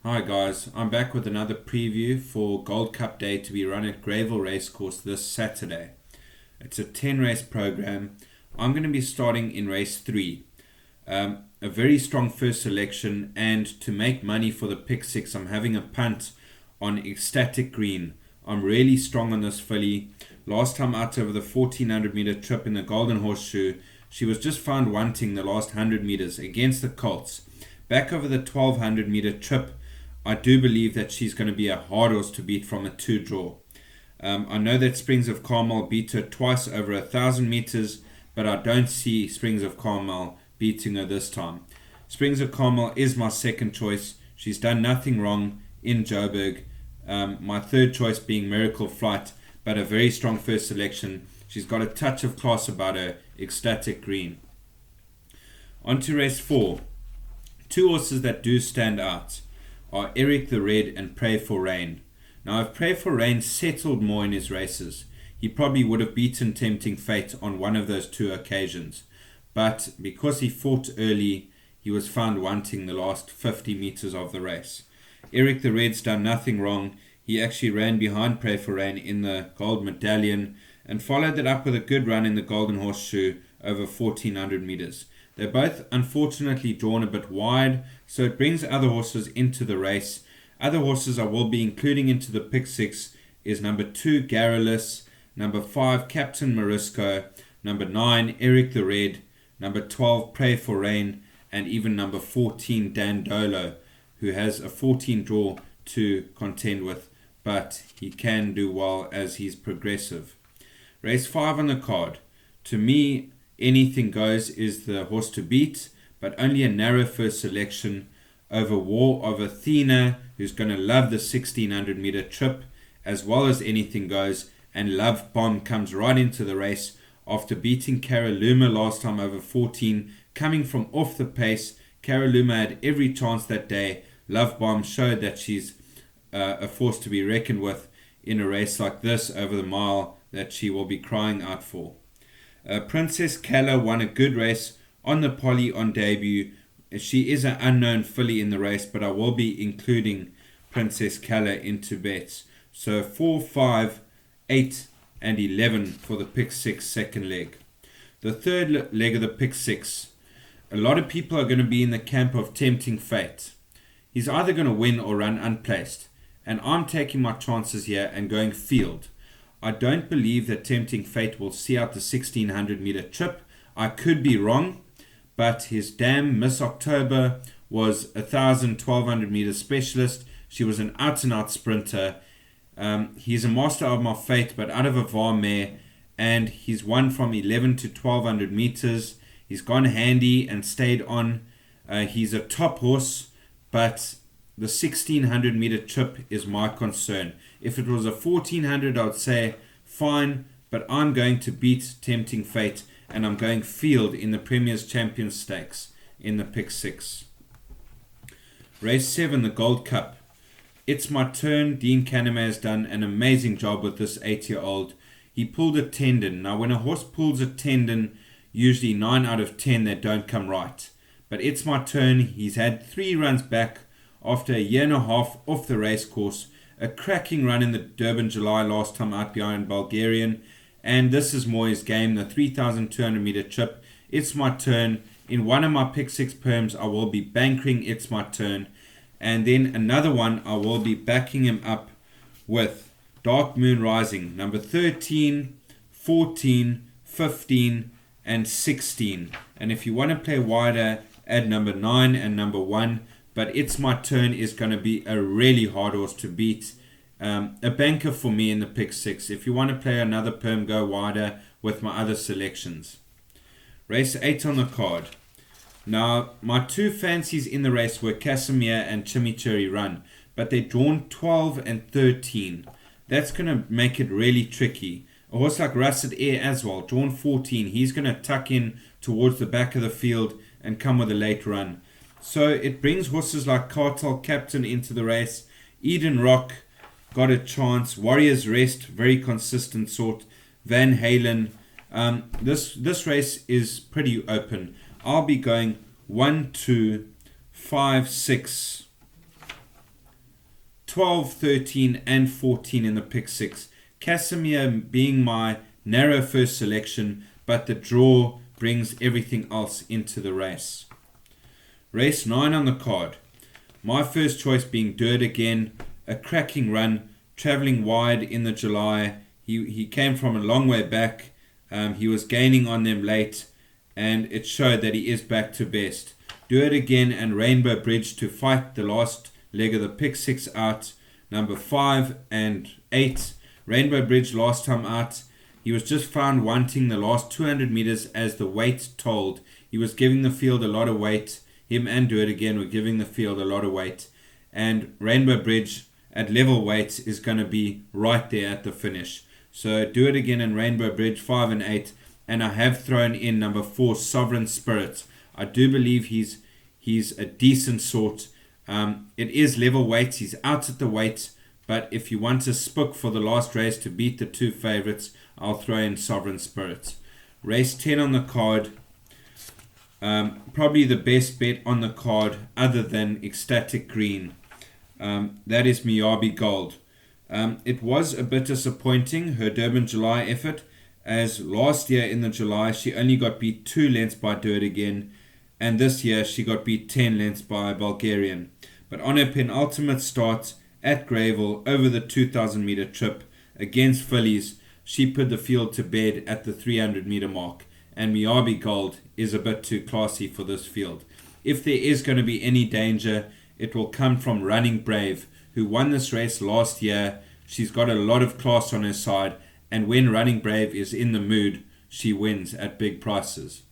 Hi guys, I'm back with another preview for Gold Cup Day to be run at Greyville Racecourse this Saturday. It's a 10 race program. I'm going to be starting in race 3. A very strong first selection, and to make money for the pick 6 I'm having a punt on Ecstatic Green. I'm really strong on this filly. Last time out over the 1400 meter trip in the Golden Horseshoe, she was just found wanting the last 100 meters against the Colts. Back over the 1200 meter trip, I do believe that she's going to be a hard horse to beat from a 2 draw. I know that Springs of Carmel beat her twice over 1000 meters, but I don't see Springs of Carmel beating her this time. Springs of Carmel is my second choice. She's done nothing wrong in Joburg. My third choice being Miracle Flight, but a very strong first selection. She's got a touch of class about her, Ecstatic Green. On to race 4. Two horses that do stand out are Eric the Red and Pray for Rain. Now, if Pray for Rain settled more in his races, he probably would have beaten Tempting Fate on one of those two occasions. But because he fought early, he was found wanting the last 50 meters of the race. Eric the Red's done nothing wrong. He actually ran behind Pray for Rain in the Gold Medallion and followed it up with a good run in the Golden Horseshoe over 1400 meters. They're both unfortunately drawn a bit wide, so it brings other horses into the race. Other horses I will be including into the pick 6 is number 2 Garrulus, number 5 Captain Morisco, number 9 Eric the Red, number 12 Pray for Rain, and even number 14 Dandolo, who has a 14 draw to contend with, but he can do well as he's progressive. Race 5 on the card. To me, Anything Goes is the horse to beat, but only a narrow first selection over War of Athena, who's going to love the 1600 meter trip, as well as Anything Goes, and Love Bomb comes right into the race after beating Caraluma last time over 14, coming from off the pace. Caraluma had every chance that day. Love Bomb showed that she's a force to be reckoned with in a race like this over the mile that she will be crying out for. Princess Kala won a good race on the Poly on debut. She is an unknown filly in the race, but I will be including Princess Kala into bets. So 4, 5, 8 and 11 for the pick 6 second leg. The third leg of the pick 6. A lot of people are going to be in the camp of Tempting Fate. He's either going to win or run unplaced, and I'm taking my chances here and going field. I don't believe that Tempting Fate will see out the 1600 meter trip. I could be wrong, but his dam Miss October was 1200 meter specialist. She was an out and out sprinter. He's a master of my fate, but out of a VAR mare, and he's won from 11 to 1200 meters. He's gone handy and stayed on. He's a top horse, but the 1600 meter trip is my concern. If it was a 1400, I would say fine, but I'm going to beat Tempting Fate, and I'm going field in the Premier's Champions Stakes in the pick 6. Race 7, the Gold Cup. It's my turn. Dean Caname has done an amazing job with this 8-year-old. He pulled a tendon. Now, when a horse pulls a tendon, usually 9 out of 10 that don't come right. But it's my turn. He's had 3 runs back after a year and a half off the race course. A cracking run in the Durban July last time out behind Bulgarian. And this is more his game, the 3,200 meter trip. It's my turn. In one of my pick 6 perms, I will be bankering It's My Turn. And then another one, I will be backing him up with Dark Moon Rising, number 13, 14, 15, and 16. And if you want to play wider, add number 9 and number 1. But It's My Turn is going to be a really hard horse to beat. A banker for me in the pick 6. If you want to play another perm, go wider with my other selections. Race 8 on the card. Now, my 2 fancies in the race were Casimir and Chimichurri Run, but they're drawn 12 and 13. That's going to make it really tricky. A horse like Russet Air as well, drawn 14. He's going to tuck in towards the back of the field and come with a late run. So it brings horses like Cartel Captain into the race. Eden Rock got a chance. Warriors Rest, very consistent sort. Van Halen. This race is pretty open. I'll be going 1, 2, 5, 6, 12, 13, and 14 in the pick six. Casimir being my narrow first selection, but the draw brings everything else into the race. Race 9 on the card. My first choice being Dirt Again, a cracking run, travelling wide in the July. He came from a long way back. He was gaining on them late, and it showed that he is back to best. Do It Again and Rainbow Bridge to fight the last leg of the pick six out. Number 5 and 8. Rainbow Bridge last time out. He was just found wanting the last 200 meters as the weight told. He was giving the field a lot of weight. Him and Do It Again were giving the field a lot of weight. And Rainbow Bridge at level weights is going to be right there at the finish. So Do It Again and Rainbow Bridge 5 and 8. And I have thrown in number 4, Sovereign Spirit. I do believe he's a decent sort. It is level weights. He's out at the weight. But if you want a spook for the last race to beat the two favorites, I'll throw in Sovereign Spirit. Race 10 on the card. Probably the best bet on the card other than Ecstatic Green. That is Miyabi Gold. It was a bit disappointing, her Durban July effort, as last year in the July she only got beat 2 lengths by Do It Again, and this year she got beat 10 lengths by Bulgarian. But on her penultimate start at Greyville over the 2,000 meter trip against fillies, she put the field to bed at the 300 meter mark, and Miyabi Gold is a bit too classy for this field. If there is going to be any danger, it will come from Running Brave, who won this race last year. She's got a lot of class on her side, and when Running Brave is in the mood, she wins at big prices.